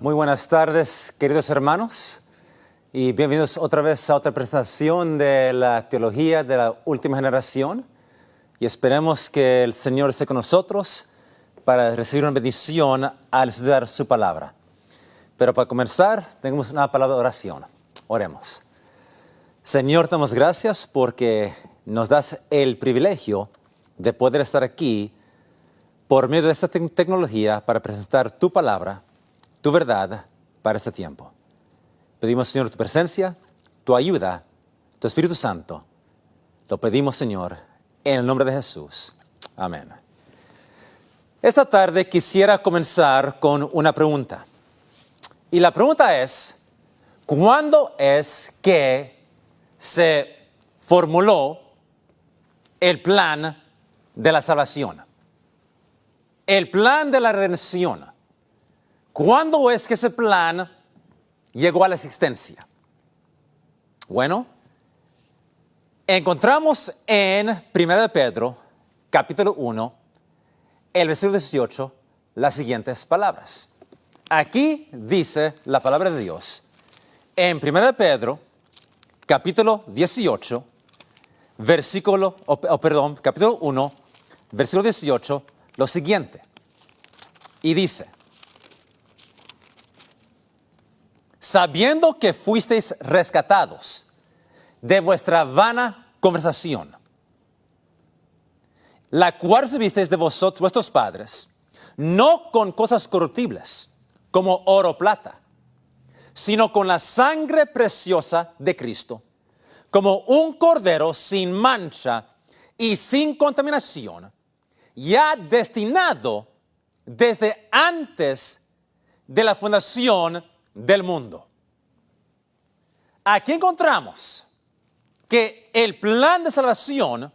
Muy buenas tardes, queridos hermanos, y bienvenidos otra vez a otra presentación de la teología de la última generación. Y esperemos que el Señor esté con nosotros para recibir una bendición al estudiar su palabra. Pero para comenzar, tenemos una palabra de oración. Oremos. Señor, te damos gracias porque nos das el privilegio de poder estar aquí por medio de esta tecnología para presentar tu palabra, tu verdad para este tiempo. Pedimos, Señor, tu presencia, tu ayuda, tu Espíritu Santo. Lo pedimos, Señor, en el nombre de Jesús. Amén. Esta tarde quisiera comenzar con una pregunta. Y la pregunta es, ¿cuándo es que se formuló el plan de la salvación? El plan de la redención. ¿Cuándo es que ese plan llegó a la existencia? Bueno, encontramos en 1 Pedro, capítulo 1, el versículo 18, las siguientes palabras. Aquí dice la palabra de Dios, en 1 Pedro, capítulo 18, capítulo 1, versículo 18, lo siguiente. Y dice, sabiendo que fuisteis rescatados de vuestra vana conversación, la cual recibisteis de vosotros, vuestros padres, no con cosas corruptibles, como oro o plata, sino con la sangre preciosa de Cristo, como un cordero sin mancha y sin contaminación, ya destinado desde antes de la fundación del mundo. Aquí encontramos que el plan de salvación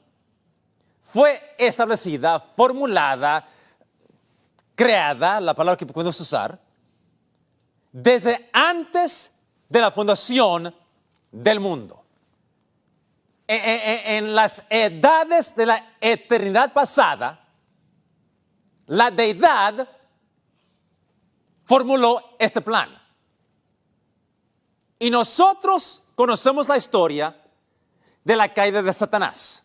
fue establecida, formulada, creada, la palabra que podemos usar, desde antes de la fundación del mundo. En las edades de la eternidad pasada, la deidad formuló este plan. Y nosotros conocemos la historia de la caída de Satanás.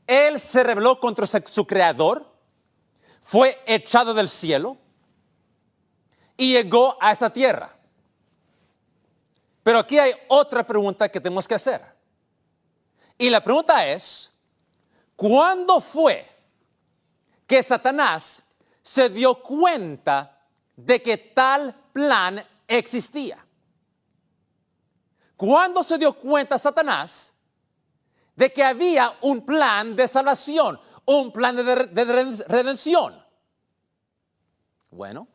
Él se rebeló contra su creador, fue echado del cielo y llegó a esta tierra. Pero aquí hay otra pregunta que tenemos que hacer. Y la pregunta es, ¿cuándo fue que Satanás se dio cuenta de que tal plan existía? ¿Cuándo se dio cuenta Satanás de que había un plan de salvación, un plan de redención? Bueno,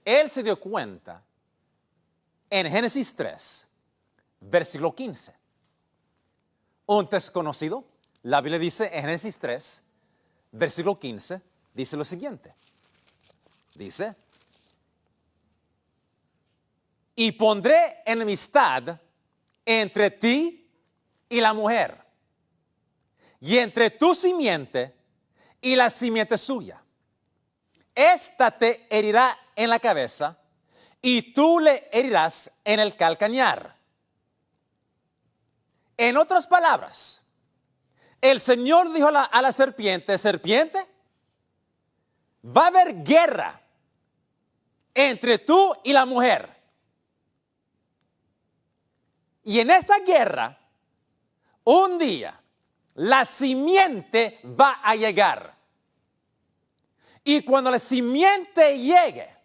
él se dio cuenta en Génesis 3, versículo 15. Un texto conocido, la Biblia dice en Génesis 3, versículo 15, dice lo siguiente. Dice, y pondré enemistad entre ti y la mujer, y entre tu simiente y la simiente suya. Esta te herirá en la cabeza, y tú le herirás en el calcañar. En otras palabras, el Señor dijo a la serpiente, serpiente, va a haber guerra entre tú y la mujer. Y en esta guerra, un día, la simiente va a llegar. Y cuando la simiente llegue,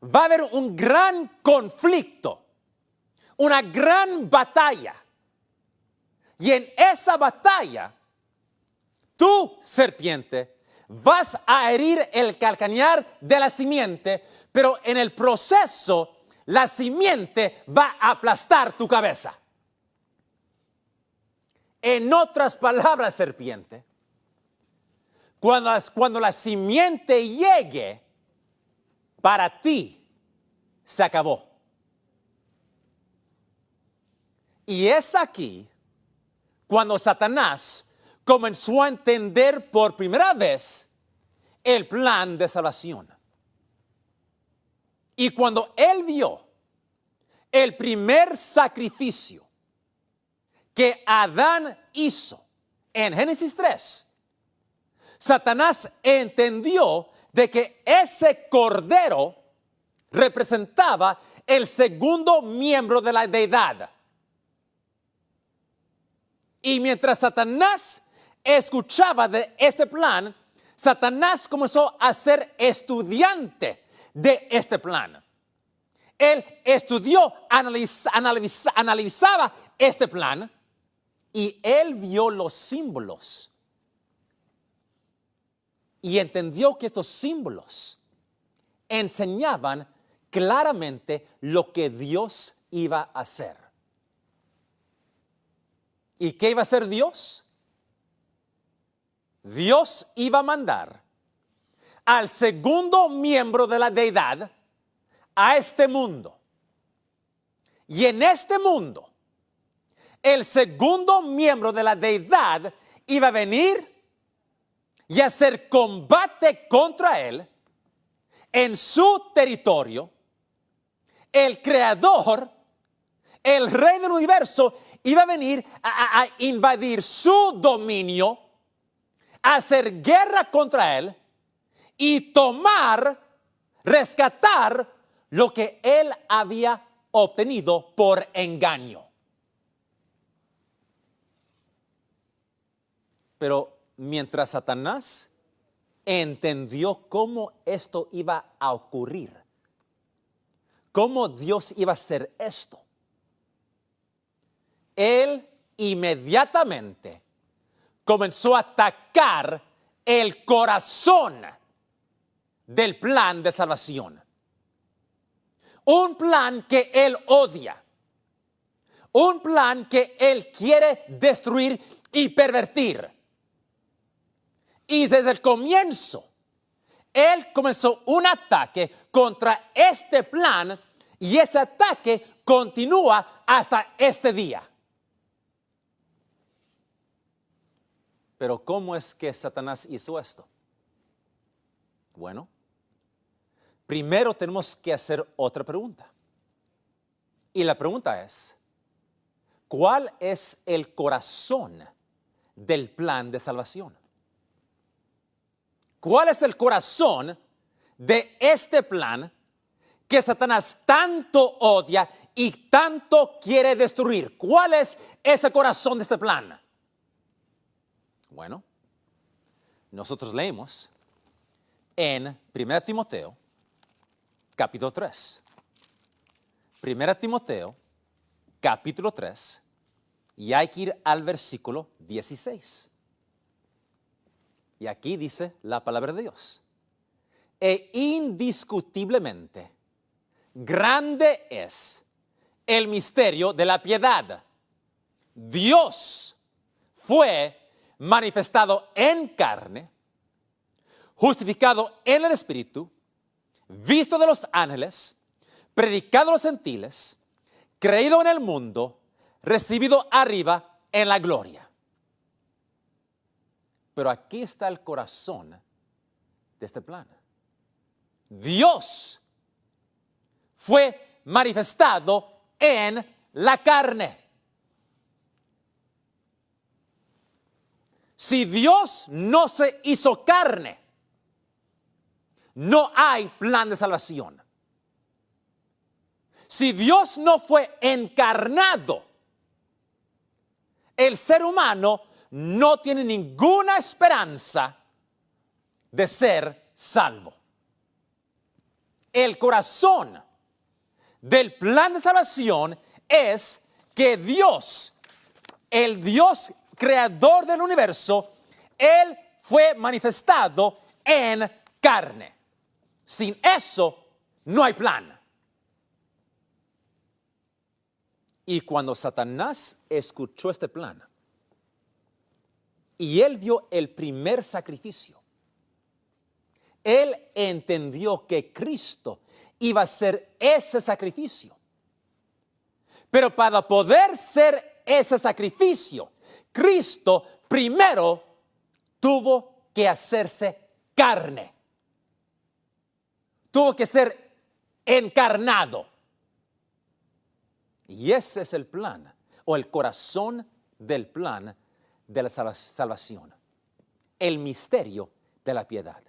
va a haber un gran conflicto, una gran batalla. Y en esa batalla, tú, serpiente, vas a herir el calcañar de la simiente, pero en el proceso, la simiente va a aplastar tu cabeza. En otras palabras, serpiente, cuando la simiente llegue, para ti se acabó. Y es aquí cuando Satanás comenzó a entender por primera vez el plan de salvación. Y cuando él vio el primer sacrificio que Adán hizo en Génesis 3, Satanás entendió de que ese cordero representaba el segundo miembro de la deidad. Y mientras Satanás escuchaba de este plan, Satanás comenzó a ser estudiante de este plan. Él estudió, analizaba este plan y él vio los símbolos. Y entendió que estos símbolos enseñaban claramente lo que Dios iba a hacer. ¿Y qué iba a hacer Dios? Dios iba a mandar al segundo miembro de la deidad a este mundo. Y en este mundo, el segundo miembro de la deidad iba a venir y hacer combate contra él en su territorio. El creador, el rey del universo, iba a venir a invadir su dominio, a hacer guerra contra él y rescatar lo que él había obtenido por engaño. Pero mientras Satanás entendió cómo esto iba a ocurrir, cómo Dios iba a hacer esto, él inmediatamente comenzó a atacar el corazón del plan de salvación. Un plan que él odia. Un plan que él quiere destruir y pervertir. Y desde el comienzo, él comenzó un ataque contra este plan y ese ataque continúa hasta este día. Pero ¿cómo es que Satanás hizo esto? Bueno, primero tenemos que hacer otra pregunta. Y la pregunta es, ¿cuál es el corazón del plan de salvación? ¿Cuál es el corazón de este plan que Satanás tanto odia y tanto quiere destruir? ¿Cuál es ese corazón de este plan? Bueno, nosotros leemos en 1 Timoteo, capítulo 3. 1 Timoteo, capítulo 3, y hay que ir al versículo 16. Y aquí dice la palabra de Dios. E indiscutiblemente grande es el misterio de la piedad. Dios fue manifestado en carne, justificado en el Espíritu, visto de los ángeles, predicado a los gentiles, creído en el mundo, recibido arriba en la gloria. Pero aquí está el corazón de este plan. Dios fue manifestado en la carne. Si Dios no se hizo carne, no hay plan de salvación. Si Dios no fue encarnado, el ser humano no tiene ninguna esperanza de ser salvo. El corazón del plan de salvación es que Dios, el Dios creador del universo, Él fue manifestado en carne. Sin eso, no hay plan. Y cuando Satanás escuchó este plan, y él vio el primer sacrificio, él entendió que Cristo iba a ser ese sacrificio. Pero para poder ser ese sacrificio, Cristo primero tuvo que hacerse carne. Tuvo que ser encarnado. Y ese es el plan, o el corazón del plan de la salvación. El misterio de la piedad.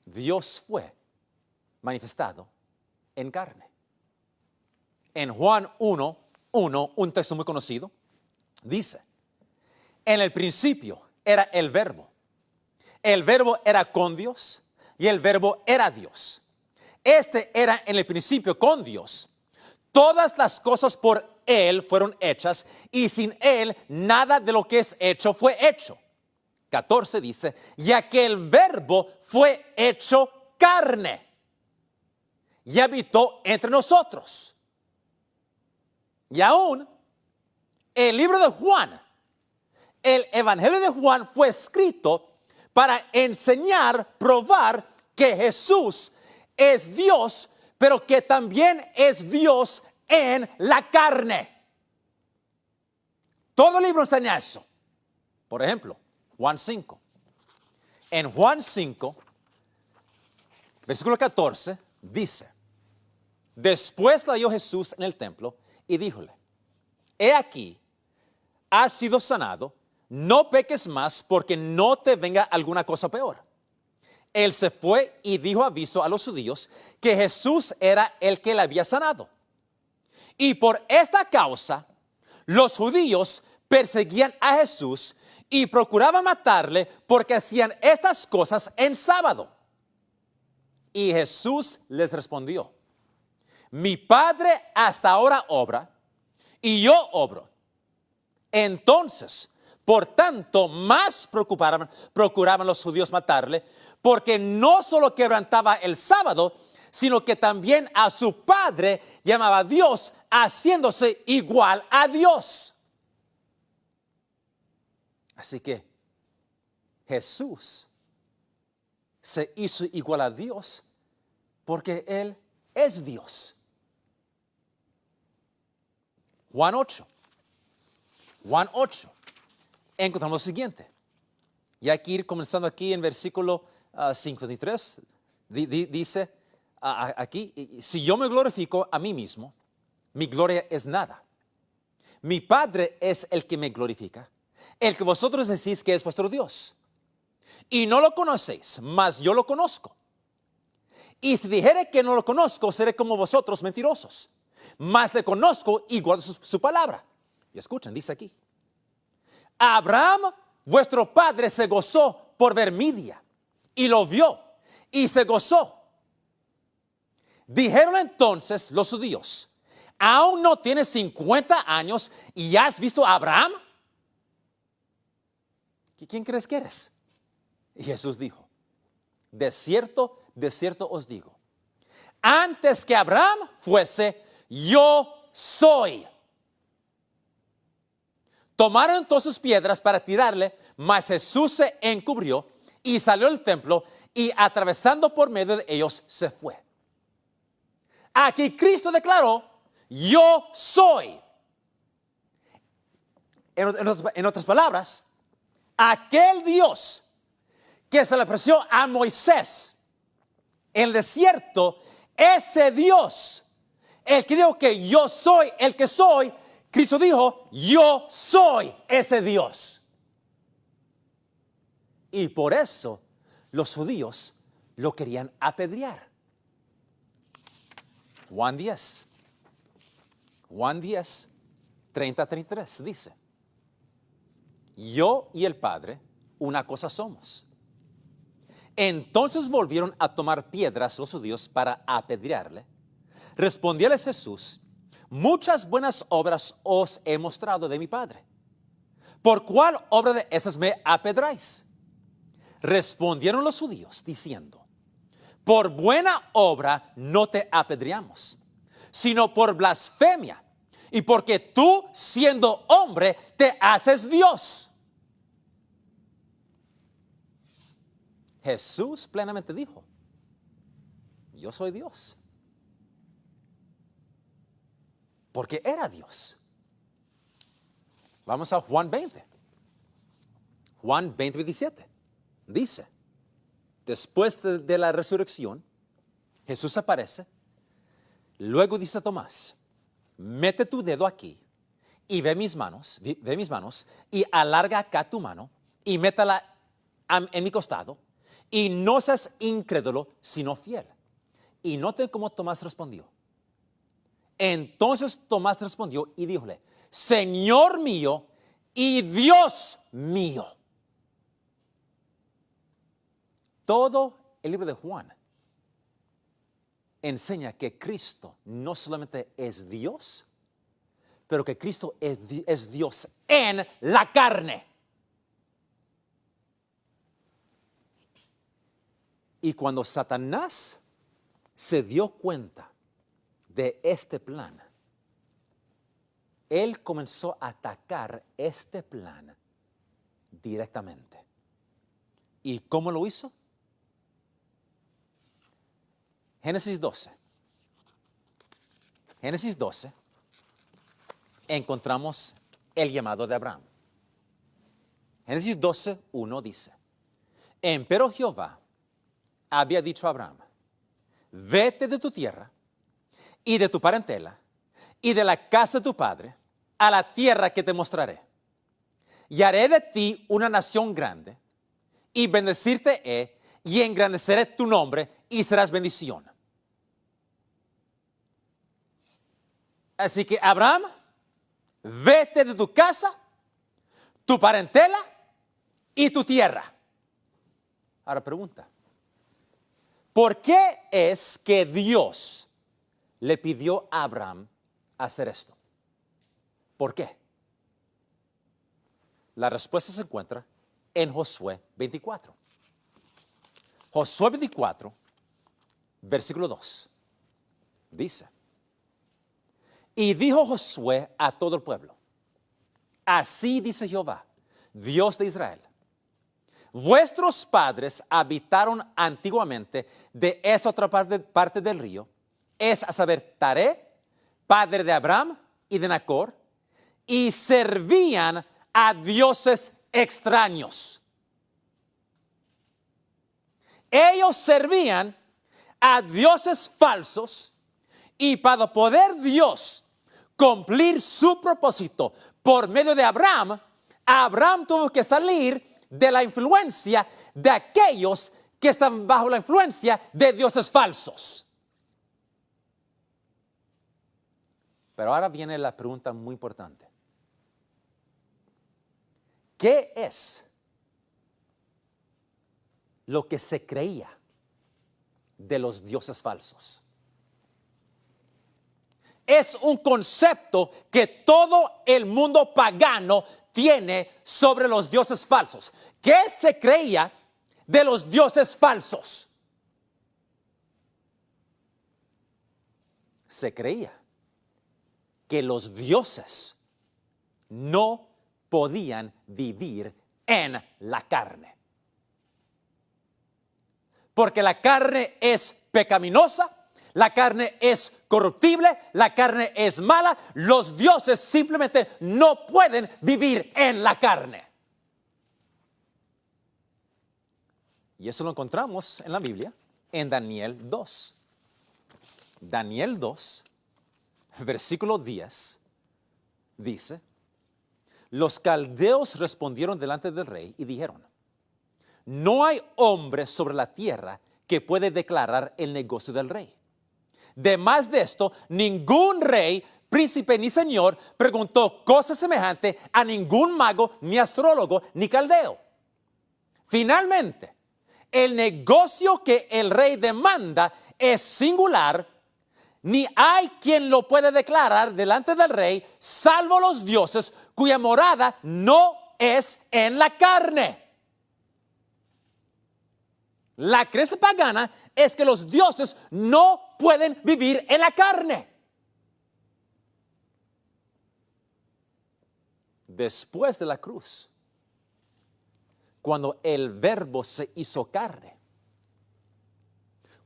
Dios fue manifestado en carne. En Juan 1:1, un texto muy conocido, dice: en el principio era el verbo era con Dios y el verbo era Dios. Este era en el principio con Dios. Todas las cosas por Él fueron hechas y sin Él nada de lo que es hecho fue hecho. 14 dice: ya que el verbo fue hecho carne y habitó entre nosotros. Y aún el libro de Juan, el Evangelio de Juan, fue escrito para enseñar, probar que Jesús es Dios, pero que también es Dios en la carne. Todo el libro enseña eso. Por ejemplo, Juan 5. En Juan 5, versículo 14, dice: después la halló Jesús en el templo y díjole: he aquí, has sido sanado, no peques más porque no te venga alguna cosa peor. Él se fue y dio aviso a los judíos que Jesús era el que le había sanado. Y por esta causa, los judíos perseguían a Jesús y procuraban matarle porque hacían estas cosas en sábado. Y Jesús les respondió: mi Padre hasta ahora obra y yo obro. Entonces, por tanto, más procuraban los judíos matarle, porque no solo quebrantaba el sábado, sino que también a su Padre llamaba a Dios, haciéndose igual a Dios. Así que Jesús se hizo igual a Dios porque Él es Dios. Juan 8. Encontramos lo siguiente. Y hay que ir comenzando aquí en versículo 53. Dice aquí: si yo me glorifico a mí mismo, mi gloria es nada. Mi Padre es el que me glorifica, el que vosotros decís que es vuestro Dios. Y no lo conocéis, mas yo lo conozco. Y si dijere que no lo conozco, seré como vosotros mentirosos. Mas le conozco y guardo su palabra. Y escuchen, dice aquí: Abraham, vuestro padre, se gozó por ver mi día, y lo vio, y se gozó. Dijeron entonces los judíos: ¿aún no tienes 50 años y has visto a Abraham? ¿Quién crees que eres? Y Jesús dijo: de cierto os digo, antes que Abraham fuese, yo soy. Tomaron entonces piedras para tirarle, mas Jesús se encubrió y salió del templo, y atravesando por medio de ellos se fue. Aquí Cristo declaró: yo soy. En otras palabras, aquel Dios que se le apareció a Moisés en el desierto, ese Dios, el que dijo que yo soy el que soy, Cristo dijo: yo soy ese Dios. Y por eso los judíos lo querían apedrear. Juan 10, 30-33 dice: yo y el Padre una cosa somos. Entonces volvieron a tomar piedras los judíos para apedrearle. Respondióles Jesús: muchas buenas obras os he mostrado de mi Padre. ¿Por cuál obra de esas me apedráis? Respondieron los judíos diciendo: por buena obra no te apedreamos, sino por blasfemia, y porque tú, siendo hombre, te haces Dios. Jesús plenamente dijo: yo soy Dios. Porque era Dios. Vamos a Juan 20. Juan 20:27. Dice: después de la resurrección, Jesús aparece, luego dice a Tomás, mete tu dedo aquí y ve mis manos, y alarga acá tu mano y métala en mi costado y no seas incrédulo, sino fiel. Y noten cómo Tomás respondió. Entonces Tomás respondió y díjole, Señor mío y Dios mío. Todo el libro de Juan enseña que Cristo no solamente es Dios, pero que Cristo es Dios en la carne. Y cuando Satanás se dio cuenta de este plan, él comenzó a atacar este plan directamente. ¿Y cómo lo hizo? Génesis 12. Génesis 12 encontramos el llamado de Abraham. Génesis 12, 1 dice, empero Jehová había dicho a Abraham, vete de tu tierra y de tu parentela y de la casa de tu padre a la tierra que te mostraré. Y haré de ti una nación grande y bendecirte he y engrandeceré tu nombre y serás bendición. Así que Abraham, vete de tu casa, tu parentela y tu tierra. Ahora pregunta, ¿por qué es que Dios le pidió a Abraham hacer esto? ¿Por qué? La respuesta se encuentra en Josué 24. Josué 24, versículo 2, dice, y dijo Josué a todo el pueblo, así dice Jehová, Dios de Israel, vuestros padres habitaron antiguamente de esa otra parte del río, es a saber, Taré, padre de Abraham y de Nacor, y servían a dioses extraños. Ellos servían a dioses falsos y para poder Dios cumplir su propósito por medio de Abraham, Abraham tuvo que salir de la influencia de aquellos que están bajo la influencia de dioses falsos. Pero ahora viene la pregunta muy importante. ¿Qué es lo que se creía de los dioses falsos? Es un concepto que todo el mundo pagano tiene sobre los dioses falsos. ¿Qué se creía de los dioses falsos? Se creía que los dioses no podían vivir en la carne. Porque la carne es pecaminosa, la carne es corruptible, la carne es mala. Los dioses simplemente no pueden vivir en la carne. Y eso lo encontramos en la Biblia, en Daniel 2. Daniel 2, versículo 10, dice, los caldeos respondieron delante del rey y dijeron, no hay hombre sobre la tierra que puede declarar el negocio del rey. Demás de esto, ningún rey, príncipe ni señor preguntó cosa semejante a ningún mago, ni astrólogo, ni caldeo. Finalmente, el negocio que el rey demanda es singular, ni hay quien lo puede declarar delante del rey, salvo los dioses cuya morada no es en la carne. La creencia pagana es que los dioses no pueden vivir en la carne. Después de la cruz, cuando el verbo se hizo carne,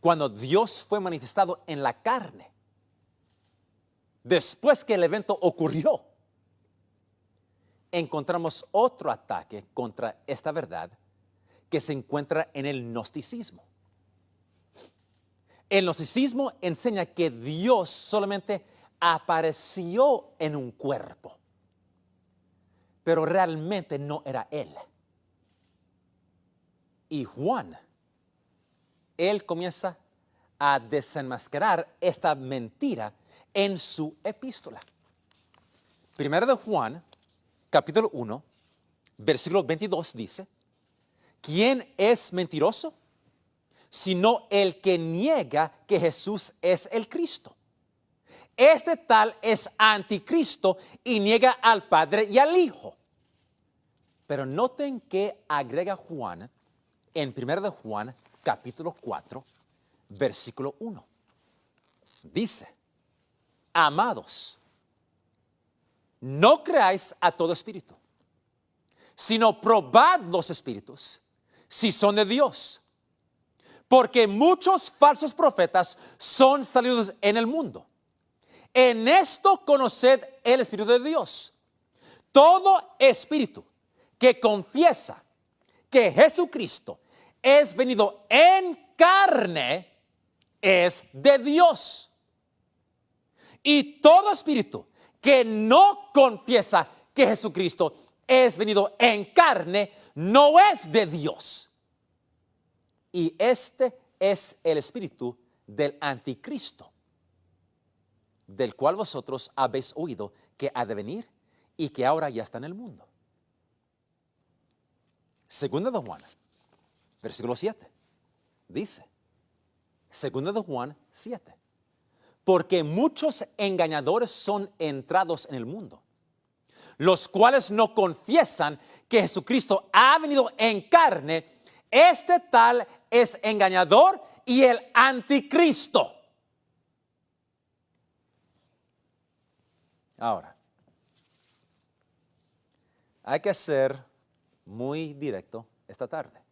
cuando Dios fue manifestado en la carne, después que el evento ocurrió, encontramos otro ataque contra esta verdad que se encuentra en el gnosticismo. El gnosticismo enseña que Dios solamente apareció en un cuerpo, pero realmente no era Él. Y Juan, él comienza a desenmascarar esta mentira en su epístola. Primero de Juan, capítulo 1, versículo 22 dice, ¿quién es mentiroso? Sino el que niega que Jesús es el Cristo. Este tal es anticristo y niega al Padre y al Hijo. Pero noten que agrega Juan en 1 de Juan, capítulo 4, versículo 1. Dice, amados, no creáis a todo espíritu, sino probad los espíritus, si son de Dios. Porque muchos falsos profetas son salidos en el mundo. En esto conoced el Espíritu de Dios. Todo espíritu que confiesa que Jesucristo es venido en carne es de Dios. Y todo espíritu que no confiesa que Jesucristo es venido en carne no es de Dios. Y este es el espíritu del anticristo, del cual vosotros habéis oído que ha de venir y que ahora ya está en el mundo. Segunda de Juan, versículo 7, dice, segunda de Juan 7, porque muchos engañadores son entrados en el mundo, los cuales no confiesan que Jesucristo ha venido en carne. Este tal es engañador y el anticristo. Ahora, hay que ser muy directo esta tarde.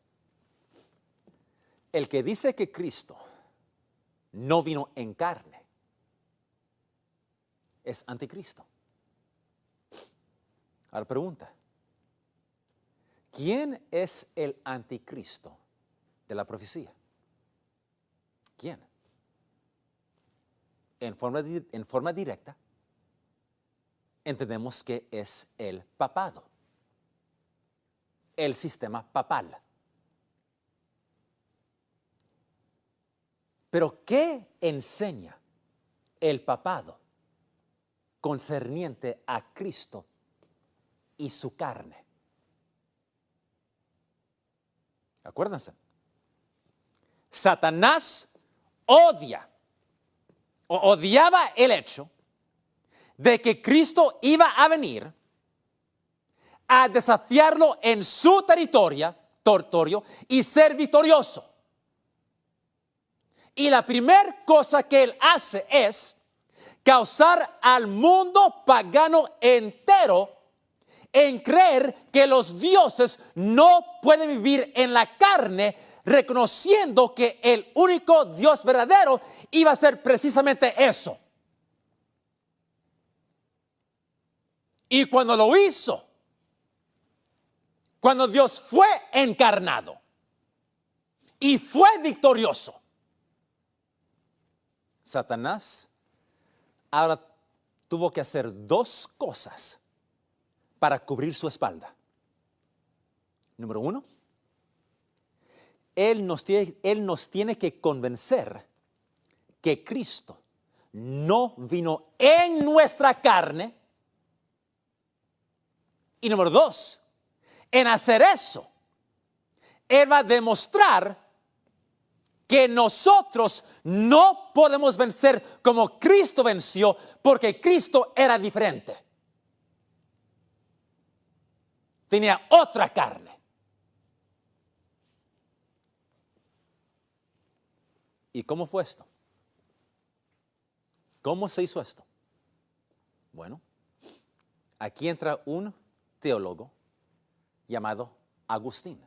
El que dice que Cristo no vino en carne es anticristo. Ahora pregunta, ¿quién es el anticristo de la profecía? ¿Quién? En forma directa, entendemos que es el papado, el sistema papal. Pero ¿qué enseña el papado concerniente a Cristo y su carne? Acuérdense, Satanás odiaba el hecho de que Cristo iba a venir a desafiarlo en su territorio y ser victorioso. Y la primera cosa que él hace es causar al mundo pagano entero en creer que los dioses no pueden vivir en la carne, reconociendo que el único Dios verdadero iba a ser precisamente eso. Y cuando lo hizo, cuando Dios fue encarnado y fue victorioso, Satanás ahora tuvo que hacer dos cosas para cubrir su espalda. Número uno, Él nos tiene que convencer que Cristo no vino en nuestra carne. Y número dos, en hacer eso, Él va a demostrar que nosotros no podemos vencer como Cristo venció, porque Cristo era diferente. Tenía otra carne. ¿Y cómo fue esto? ¿Cómo se hizo esto? Bueno, aquí entra un teólogo llamado Agustín,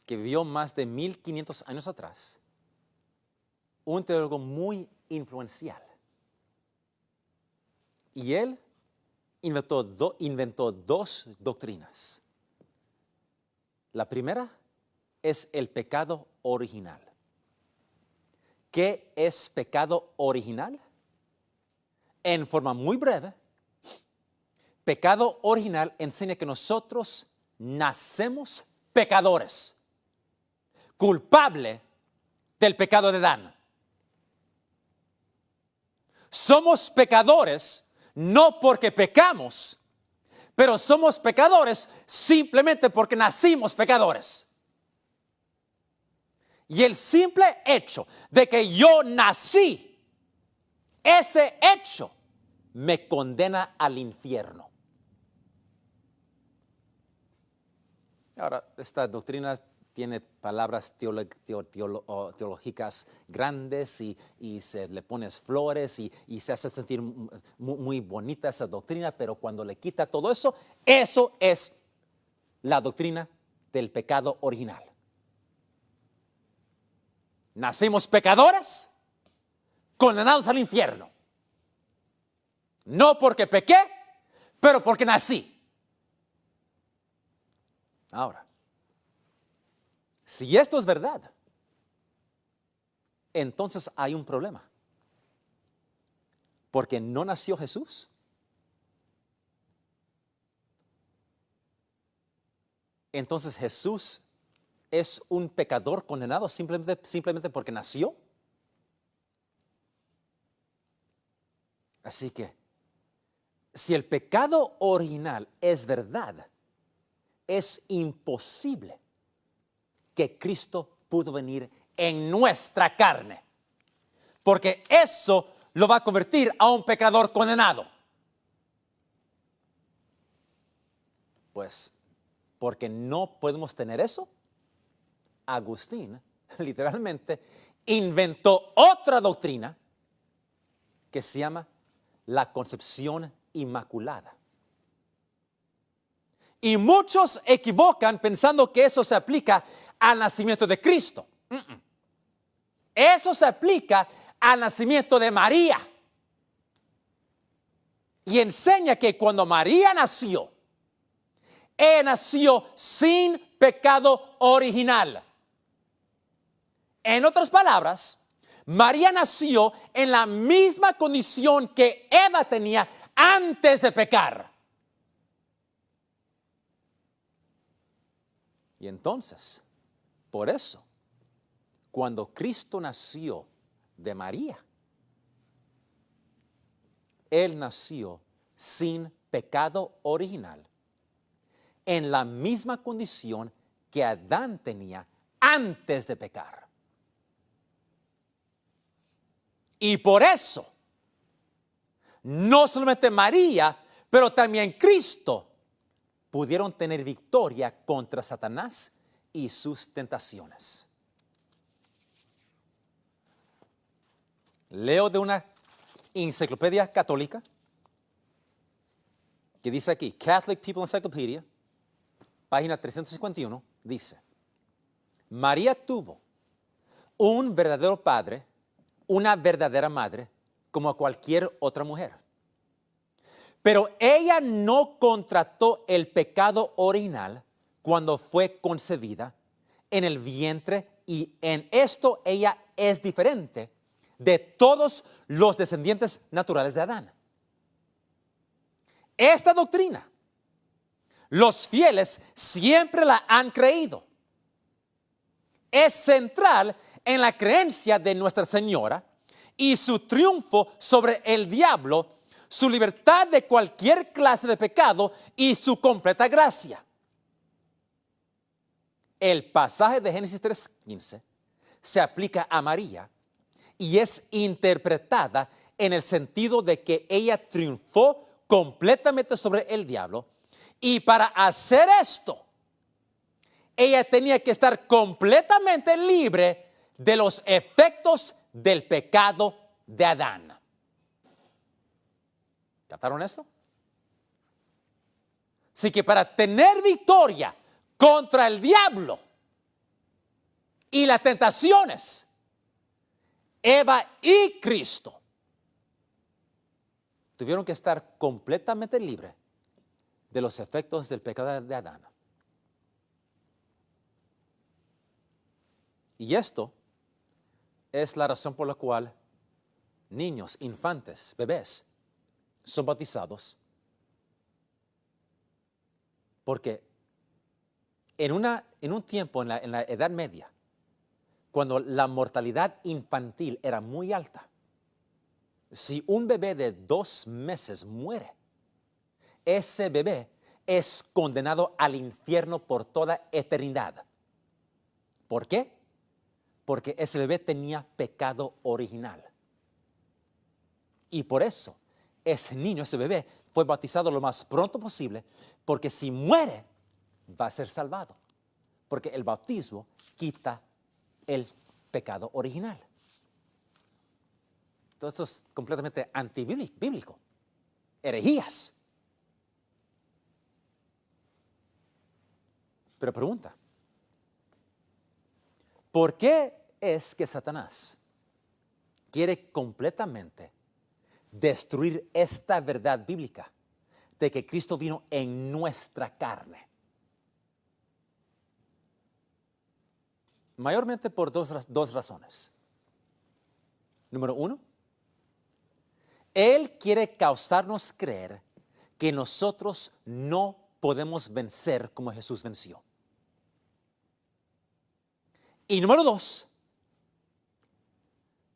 que vivió más de 1500 años atrás, un teólogo muy influencial. Y él inventó dos doctrinas. La primera es el pecado original. ¿qué es pecado original? En forma muy breve, pecado original enseña que nosotros nacemos pecadores, culpable del pecado de Adán. Somos pecadores no porque pecamos, pero somos pecadores simplemente porque nacimos pecadores. Y el simple hecho de que yo nací, ese hecho me condena al infierno. Ahora, esta doctrina tiene palabras teológicas grandes y se le pones flores y se hace sentir muy bonita esa doctrina, pero cuando le quita todo eso, eso es la doctrina del pecado original. Nacimos pecadores, condenados al infierno. No porque pequé, pero porque nací. Ahora, si esto es verdad, entonces hay un problema. Porque no nació Jesús. Entonces Jesús es un pecador condenado simplemente porque nació. Así que, si el pecado original es verdad, es imposible que Cristo pudo venir en nuestra carne, porque eso lo va a convertir a un pecador condenado. Pues, porque no podemos tener eso, Agustín literalmente inventó otra doctrina que se llama la concepción inmaculada. Y muchos equivocan pensando que eso se aplica al nacimiento de Cristo. Eso se aplica al nacimiento de María. Y enseña que cuando María nació, ella nació sin pecado original. En otras palabras, María nació en la misma condición que Eva tenía antes de pecar. Y entonces, por eso, cuando Cristo nació de María, Él nació sin pecado original, en la misma condición que Adán tenía antes de pecar. Y por eso, no solamente María, pero también Cristo pudieron tener victoria contra Satanás y sus tentaciones. Leo de una enciclopedia católica que dice aquí, Catholic People Encyclopedia, página 351, dice: María tuvo un verdadero padre, una verdadera madre, como cualquier otra mujer. Pero ella no contrató el pecado original cuando fue concebida en el vientre, y en esto ella es diferente de todos los descendientes naturales de Adán. Esta doctrina, los fieles siempre la han creído. Es central en la creencia de Nuestra Señora y su triunfo sobre el diablo, su libertad de cualquier clase de pecado y su completa gracia. El pasaje de Génesis 3:15 se aplica a María y es interpretada en el sentido de que ella triunfó completamente sobre el diablo, y para hacer esto, ella tenía que estar completamente libre de los efectos del pecado de Adán. ¿Captaron eso? Así que para tener victoria contra el diablo y las tentaciones, Eva y Cristo tuvieron que estar completamente libres de los efectos del pecado de Adán. Y esto es la razón por la cual niños, infantes, bebés son bautizados. Porque en un tiempo, en la Edad Media, cuando la mortalidad infantil era muy alta, si un bebé de 2 meses muere, ese bebé es condenado al infierno por toda eternidad. ¿Por qué? Porque ese bebé tenía pecado original. Y por eso ese niño, ese bebé, fue bautizado lo más pronto posible, porque si muere, va a ser salvado. Porque el bautismo quita el pecado original. Todo esto es completamente antibíblico. Herejías. Pero pregunta, ¿por qué es que Satanás quiere completamente destruir esta verdad bíblica de que Cristo vino en nuestra carne? Mayormente por dos razones. Número 1, Él quiere causarnos creer que nosotros no podemos vencer como Jesús venció. Y número 2,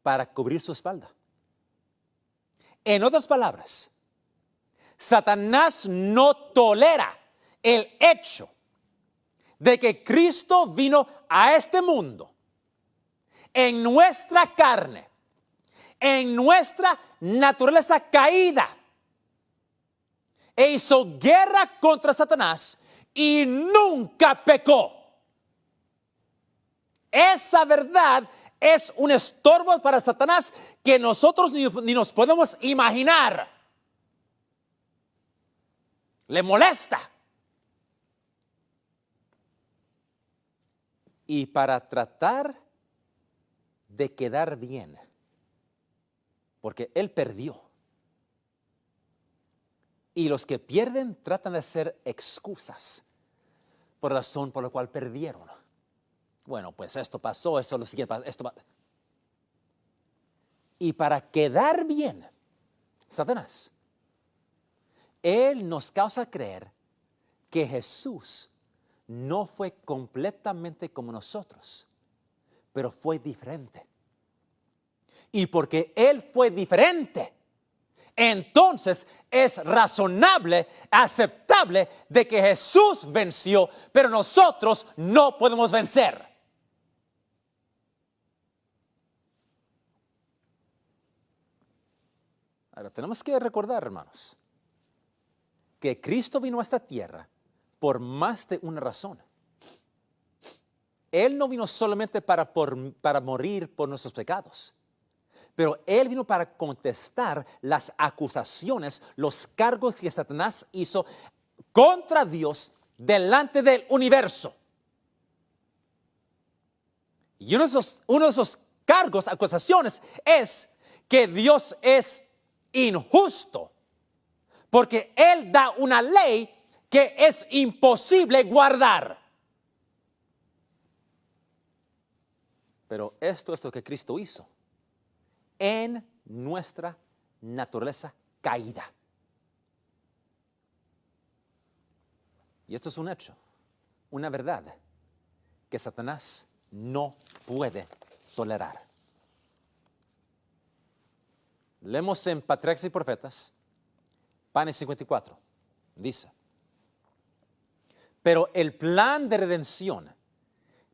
para cubrir su espalda. En otras palabras, Satanás no tolera el hecho de que Cristo vino a este mundo en nuestra carne, en nuestra naturaleza caída, e hizo guerra contra Satanás y nunca pecó. Esa verdad es un estorbo para Satanás que nosotros ni nos podemos imaginar. Le molesta. Y para tratar de quedar bien, porque Él perdió. Y los que pierden tratan de hacer excusas por la razón por la cual perdieron. Bueno, pues esto pasó, esto lo siguiente pasó, esto. Y para quedar bien, Satanás, Él nos causa creer que Jesús no fue completamente como nosotros, pero fue diferente. Y porque Él fue diferente, entonces es razonable, aceptable de que Jesús venció, pero nosotros no podemos vencer. Ahora, tenemos que recordar, hermanos, que Cristo vino a esta tierra por más de una razón. Él no vino solamente para morir por nuestros pecados, pero Él vino para contestar las acusaciones, los cargos que Satanás hizo contra Dios delante del universo. Y uno de esos cargos, acusaciones, es que Dios es injusto, porque Él da una ley que es imposible guardar. Pero esto es lo que Cristo hizo en nuestra naturaleza caída. Y esto es un hecho, una verdad que Satanás no puede tolerar. Leemos en Patriarcas y Profetas, Pánice 54, dice: pero el plan de redención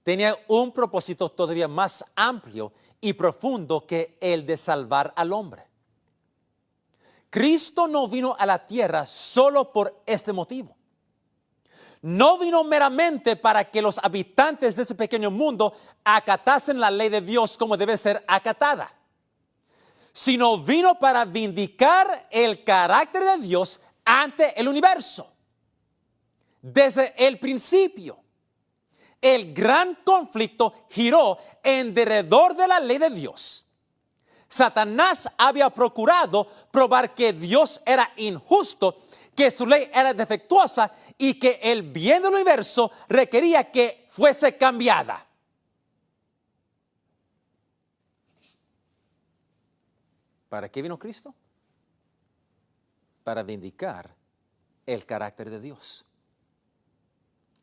tenía un propósito todavía más amplio y profundo que el de salvar al hombre. Cristo no vino a la tierra solo por este motivo. No vino meramente para que los habitantes de ese pequeño mundo acatasen la ley de Dios como debe ser acatada, sino vino para vindicar el carácter de Dios ante el universo. Desde el principio, el gran conflicto giró en derredor de la ley de Dios. Satanás había procurado probar que Dios era injusto, que su ley era defectuosa y que el bien del universo requería que fuese cambiada. ¿Para qué vino Cristo? Para vindicar el carácter de Dios.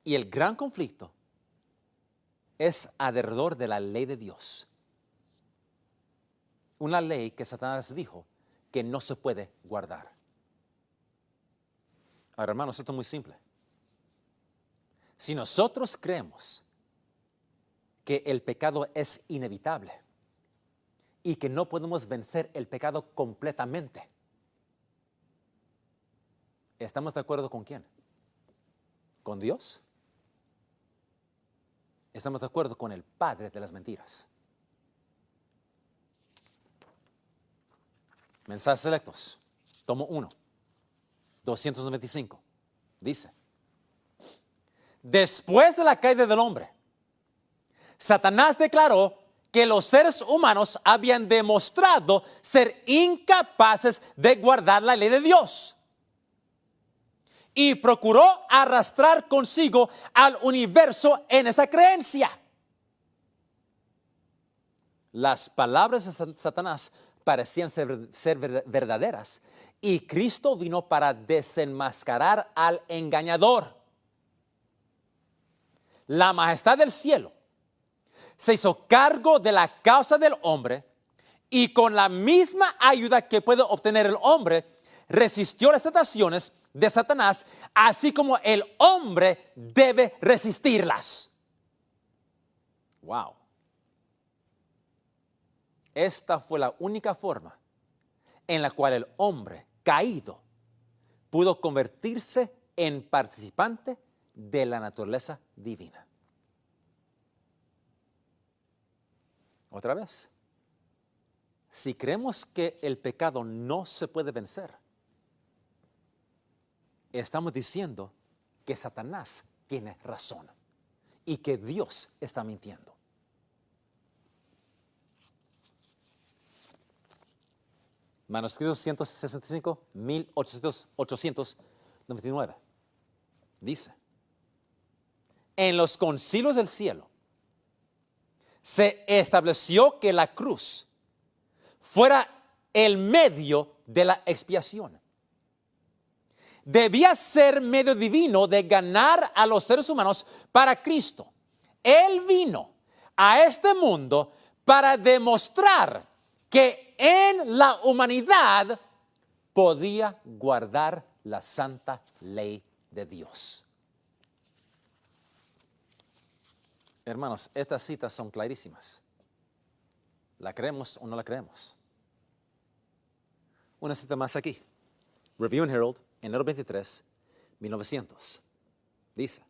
Y el gran conflicto es alrededor de la ley de Dios. Una ley que Satanás dijo que no se puede guardar. Ahora, hermanos, esto es muy simple. Si nosotros creemos que el pecado es inevitable y que no podemos vencer el pecado completamente, ¿estamos de acuerdo con quién? ¿Con Dios? Estamos de acuerdo con el padre de las mentiras. Mensajes selectos, tomo 1, 295. Dice: después de la caída del hombre, Satanás declaró que los seres humanos habían demostrado ser incapaces de guardar la ley de Dios. Y procuró arrastrar consigo al universo en esa creencia. Las palabras de Satanás parecían ser verdaderas, y Cristo vino para desenmascarar al engañador. La majestad del cielo se hizo cargo de la causa del hombre, y con la misma ayuda que puede obtener el hombre, resistió las tentaciones de Satanás, así como el hombre debe resistirlas. Wow. Esta fue la única forma en la cual el hombre caído pudo convertirse en participante de la naturaleza divina. Otra vez, si creemos que el pecado no se puede vencer, estamos diciendo que Satanás tiene razón y que Dios está mintiendo. Manuscrito 165, 1899. Dice: en los concilios del cielo se estableció que la cruz fuera el medio de la expiación. Debía ser medio divino de ganar a los seres humanos para Cristo. Él vino a este mundo para demostrar que en la humanidad podía guardar la santa ley de Dios. Hermanos, estas citas son clarísimas. ¿La creemos o no la creemos? Una cita más aquí. Review and Herald, enero 23, 1900. Dice: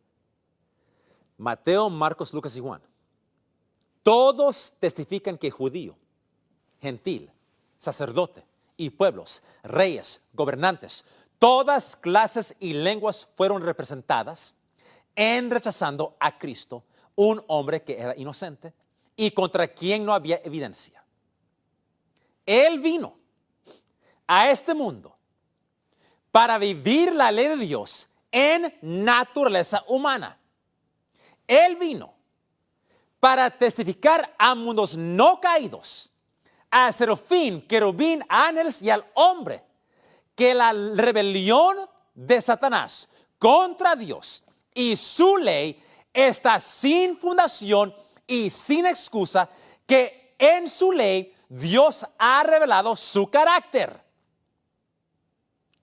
Mateo, Marcos, Lucas y Juan, todos testifican que judío, gentil, sacerdote y pueblos, reyes, gobernantes, todas clases y lenguas fueron representadas en rechazando a Cristo, un hombre que era inocente y contra quien no había evidencia. Él vino a este mundo para vivir la ley de Dios en naturaleza humana. Él vino para testificar a mundos no caídos, a serafín, querubín, ángeles y al hombre, que la rebelión de Satanás contra Dios y su ley está sin fundación y sin excusa, que en su ley Dios ha revelado su carácter.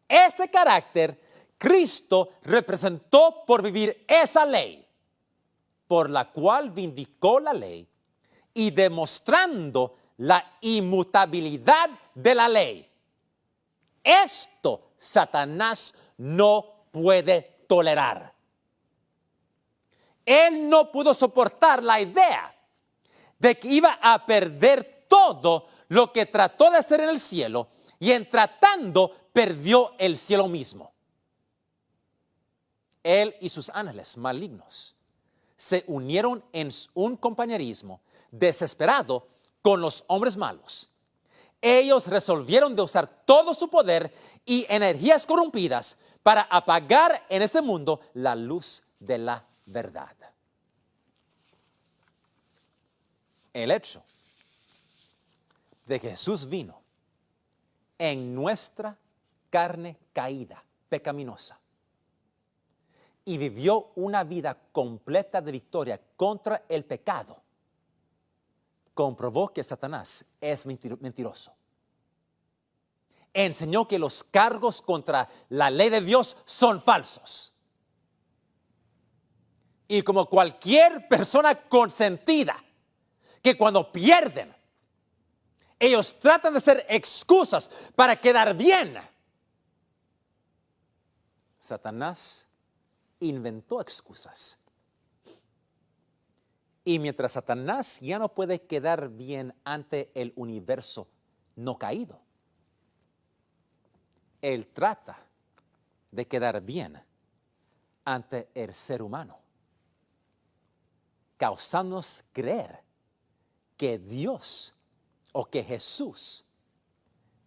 Este carácter Cristo representó por vivir esa ley, por la cual vindicó la ley y demostrando la inmutabilidad de la ley. Esto Satanás no puede tolerar. Él no pudo soportar la idea de que iba a perder todo lo que trató de hacer en el cielo, y en tratando perdió el cielo mismo. Él y sus ángeles malignos se unieron en un compañerismo desesperado con los hombres malos. Ellos resolvieron de usar todo su poder y energías corrompidas para apagar en este mundo la luz de la verdad. El hecho de que Jesús vino en nuestra carne caída, pecaminosa, y vivió una vida completa de victoria contra el pecado, comprobó que Satanás es mentiroso. Enseñó que los cargos contra la ley de Dios son falsos. Y como cualquier persona consentida, que cuando pierden, ellos tratan de hacer excusas para quedar bien. Satanás inventó excusas. Y mientras Satanás ya no puede quedar bien ante el universo no caído, él trata de quedar bien ante el ser humano, causándonos creer que Dios o que Jesús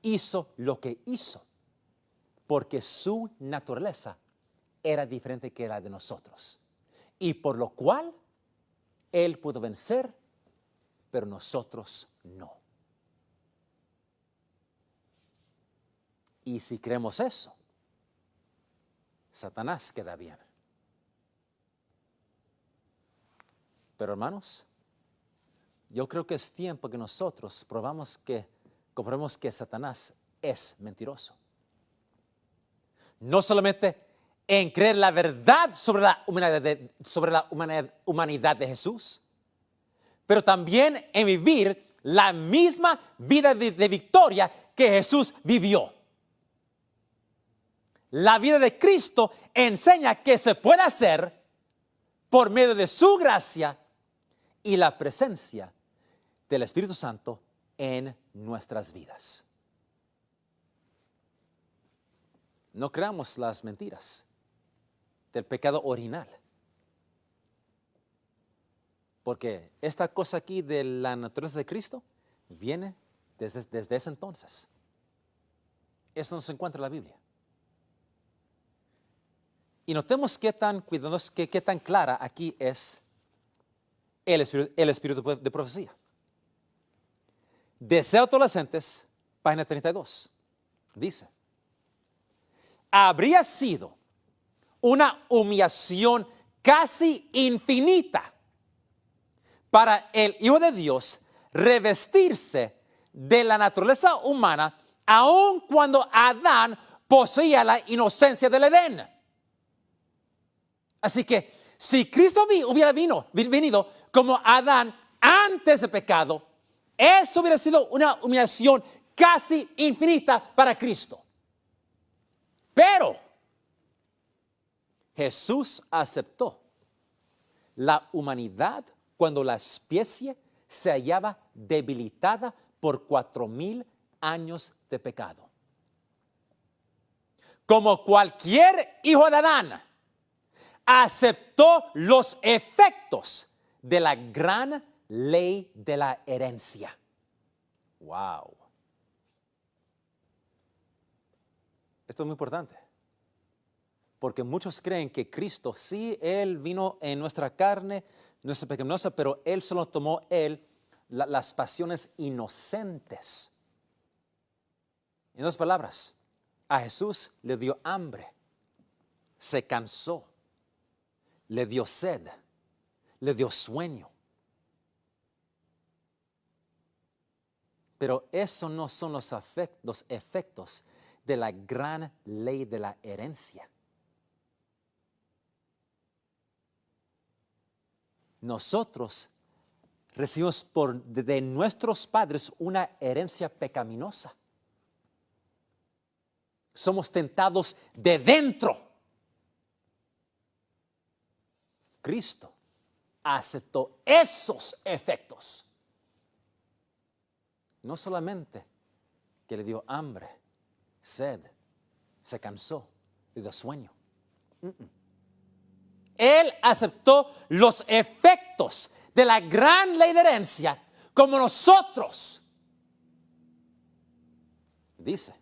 hizo lo que hizo porque su naturaleza era diferente que la de nosotros, y por lo cual Él pudo vencer, pero nosotros no. Y si creemos eso, Satanás queda bien. Pero hermanos, yo creo que es tiempo que nosotros comprobemos que Satanás es mentiroso. No solamente en creer la verdad sobre la humanidad de Jesús, pero también en vivir la misma vida de victoria que Jesús vivió. La vida de Cristo enseña que se puede hacer por medio de su gracia y la presencia del Espíritu Santo en nuestras vidas. No creamos las mentiras del pecado original, porque esta cosa aquí de la naturaleza de Cristo viene desde ese entonces. Eso no se encuentra en la Biblia. Y notemos qué tan cuidadosos, qué tan clara aquí es el espíritu de profecía. Deseo Adolescentes, página 32, dice: habría sido una humillación casi infinita para el Hijo de Dios revestirse de la naturaleza humana, aun cuando Adán poseía la inocencia del Edén. Así que si Cristo hubiera venido como Adán antes del pecado, eso hubiera sido una humillación casi infinita para Cristo. Pero Jesús aceptó la humanidad cuando la especie se hallaba debilitada por 4,000 años de pecado. Como cualquier hijo de Adán, aceptó los efectos de la gran ley de la herencia. Wow. Esto es muy importante, porque muchos creen que Cristo, sí, Él vino en nuestra carne, nuestra pecaminosa, pero Él solo tomó las pasiones inocentes. En otras palabras, a Jesús le dio hambre, se cansó, le dio sed, le dio sueño. Pero eso no son los efectos de la gran ley de la herencia. Nosotros recibimos de nuestros padres una herencia pecaminosa. Somos tentados de dentro. Cristo aceptó esos efectos. No solamente que le dio hambre, sed, se cansó, le dio sueño. Él aceptó los efectos de la gran ley de herencia como nosotros. Dice,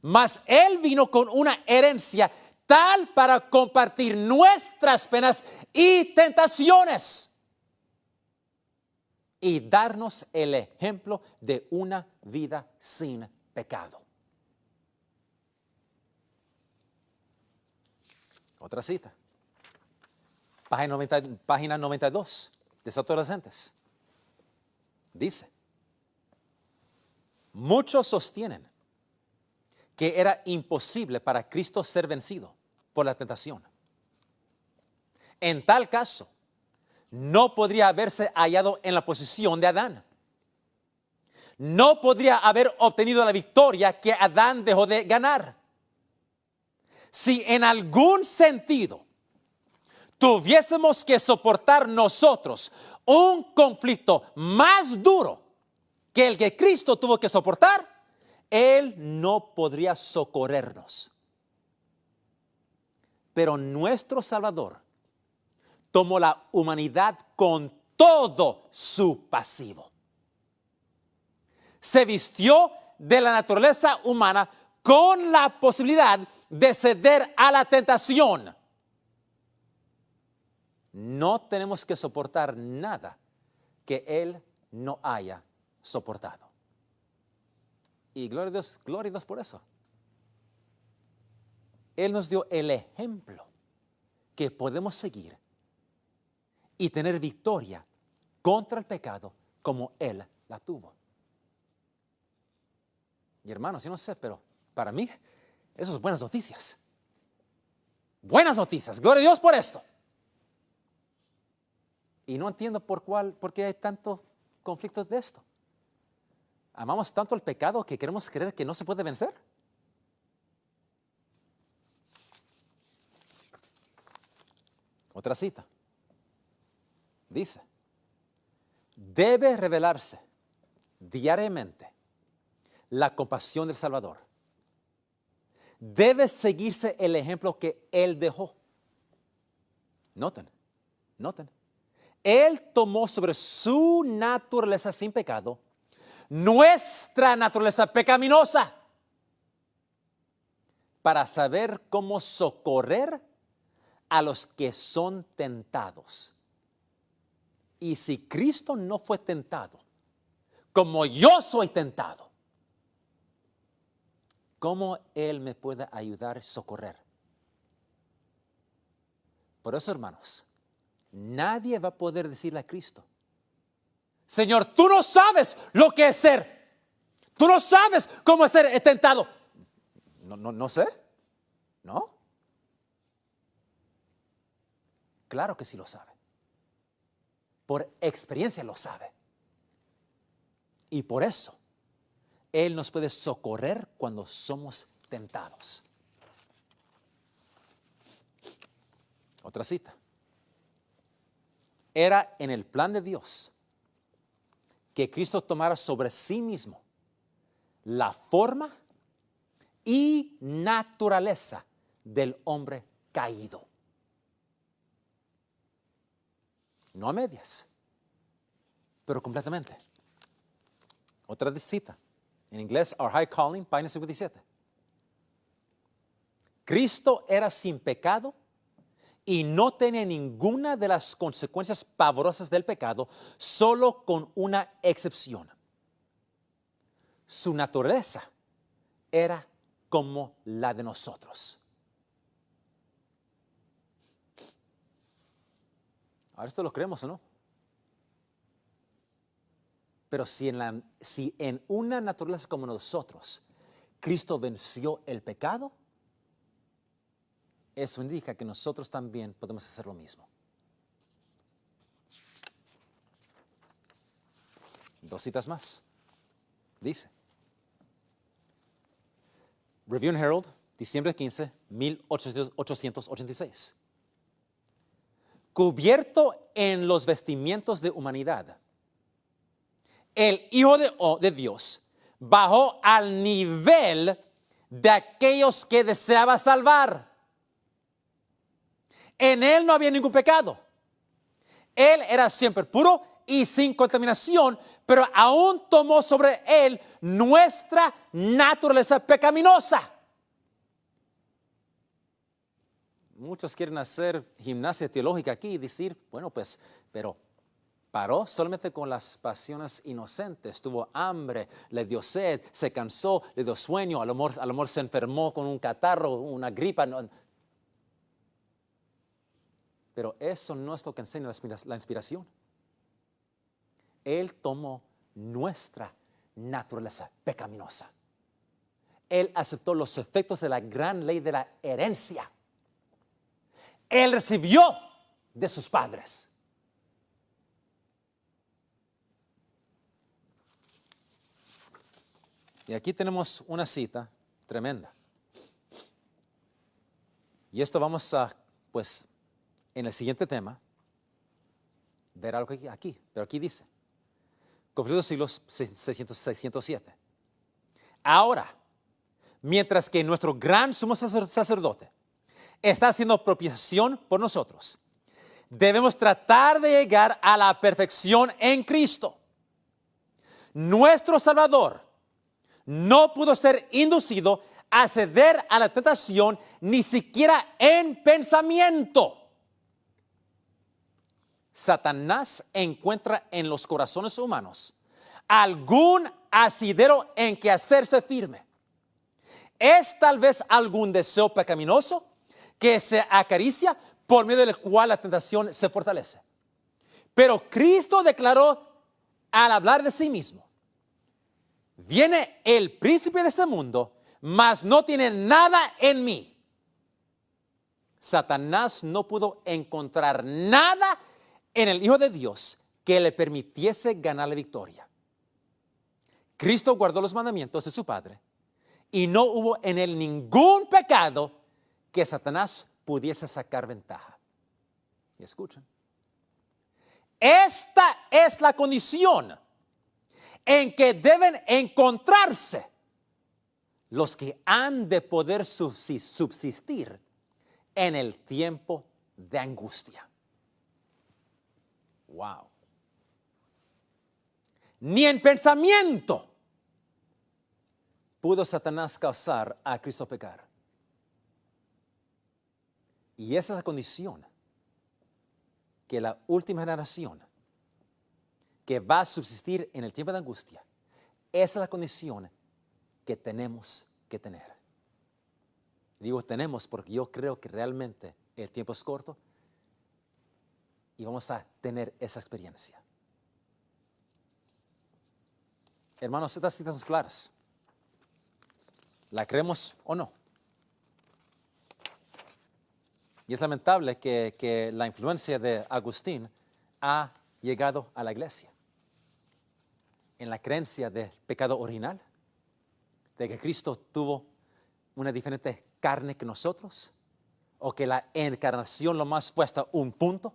mas Él vino con una herencia tal para compartir nuestras penas y tentaciones y darnos el ejemplo de una vida sin pecado. Otra cita. Página 92 de Estados Adolescentes. Dice, muchos sostienen que era imposible para Cristo ser vencido por la tentación. En tal caso, no podría haberse hallado en la posición de Adán. No podría haber obtenido la victoria que Adán dejó de ganar. Si en algún sentido tuviésemos que soportar nosotros un conflicto más duro que el que Cristo tuvo que soportar, Él no podría socorrernos. Pero nuestro Salvador tomó la humanidad con todo su pasivo. Se vistió de la naturaleza humana con la posibilidad de ceder a la tentación. No tenemos que soportar nada que Él no haya soportado. Y gloria a Dios por eso. Él nos dio el ejemplo que podemos seguir y tener victoria contra el pecado como Él la tuvo. Y hermanos, yo no sé, pero para mí, eso es buenas noticias. Buenas noticias. Gloria a Dios por esto. Y no entiendo por qué hay tantos conflictos de esto. ¿Amamos tanto el pecado que queremos creer que no se puede vencer? Otra cita. Dice, debe revelarse diariamente la compasión del Salvador. Debe seguirse el ejemplo que Él dejó. Noten. Él tomó sobre su naturaleza sin pecado nuestra naturaleza pecaminosa para saber cómo socorrer a los que son tentados. Y si Cristo no fue tentado, como yo soy tentado, ¿cómo Él me puede ayudar a socorrer? Por eso, hermanos, nadie va a poder decirle a Cristo, Señor, tú no sabes lo que es ser. Tú no sabes cómo es ser tentado. No sé. ¿No? Claro que sí lo sabe. Por experiencia lo sabe. Y por eso, Él nos puede socorrer cuando somos tentados. Otra cita. Era en el plan de Dios que Cristo tomara sobre sí mismo la forma y naturaleza del hombre caído. No a medias, pero completamente. Otra cita. En inglés, Our High Calling, página 57. Cristo era sin pecado y no tenía ninguna de las consecuencias pavorosas del pecado, solo con una excepción. Su naturaleza era como la de nosotros. Ahora esto lo creemos o no. Pero si en una naturaleza como nosotros, Cristo venció el pecado, eso indica que nosotros también podemos hacer lo mismo. Dos citas más. Dice, Review and Herald, diciembre 15, 1886. Cubierto en los vestimientos de humanidad, el Hijo de Dios bajó al nivel de aquellos que deseaba salvar. En Él no había ningún pecado. Él era siempre puro y sin contaminación, pero aún tomó sobre Él nuestra naturaleza pecaminosa. Muchos quieren hacer gimnasia teológica aquí y decir, bueno, pues, pero paró solamente con las pasiones inocentes, tuvo hambre, le dio sed, se cansó, le dio sueño, a lo mejor se enfermó con un catarro, una gripa. Pero eso no es lo que enseña la inspiración. Él tomó nuestra naturaleza pecaminosa. Él aceptó los efectos de la gran ley de la herencia. Él recibió de sus padres. Y aquí tenemos una cita tremenda. Y esto vamos a, pues, en el siguiente tema, ver algo aquí. Pero aquí dice, confluidos siglos 607. Ahora, mientras que nuestro gran sumo sacerdote está haciendo propiciación por nosotros, debemos tratar de llegar a la perfección en Cristo. Nuestro Salvador no pudo ser inducido a ceder a la tentación ni siquiera en pensamiento. Satanás encuentra en los corazones humanos algún asidero en que hacerse firme. Es tal vez algún deseo pecaminoso que se acaricia por medio del cual la tentación se fortalece. Pero Cristo declaró al hablar de sí mismo: viene el príncipe de este mundo, mas no tiene nada en mí. Satanás no pudo encontrar nada en el Hijo de Dios que le permitiese ganar la victoria. Cristo guardó los mandamientos de su Padre y no hubo en él ningún pecado que Satanás pudiese sacar ventaja. Y escuchen, esta es la condición en que deben encontrarse los que han de poder subsistir en el tiempo de angustia. Wow. Ni en pensamiento pudo Satanás causar a Cristo pecar. Y esa es la condición que la última generación que va a subsistir en el tiempo de angustia, esa es la condición que tenemos que tener. Digo tenemos porque yo creo que realmente el tiempo es corto y vamos a tener esa experiencia. Hermanos, estas citas son claras. ¿La creemos o no? Y es lamentable que la influencia de Agustín ha llegado a la iglesia en la creencia del pecado original, de que Cristo tuvo una diferente carne que nosotros, o que la encarnación lo más fue hasta un punto.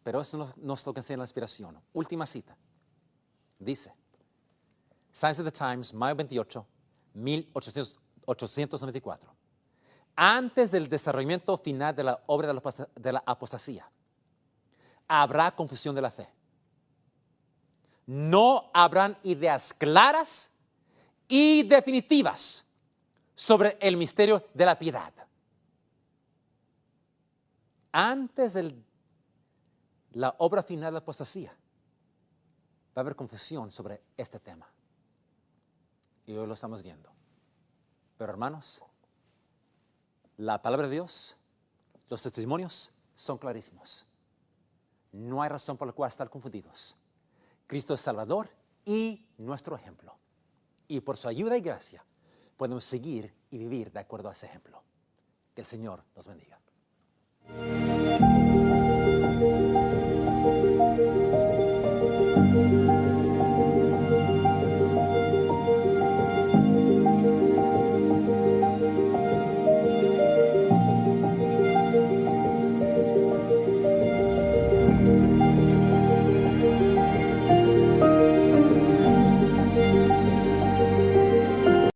Pero eso no es lo que enseña la inspiración. Última cita. Dice, Science of the Times, mayo 28, 1894. Antes del desarrollamiento final de la obra de la apostasía, habrá confusión de la fe. No habrán ideas claras y definitivas sobre el misterio de la piedad. Antes de la obra final de la apostasía, va a haber confusión sobre este tema. Y hoy lo estamos viendo. Pero hermanos, la palabra de Dios, los testimonios son clarísimos. No hay razón por la cual estar confundidos. Cristo es Salvador y nuestro ejemplo. Y por su ayuda y gracia podemos seguir y vivir de acuerdo a ese ejemplo. Que el Señor nos bendiga.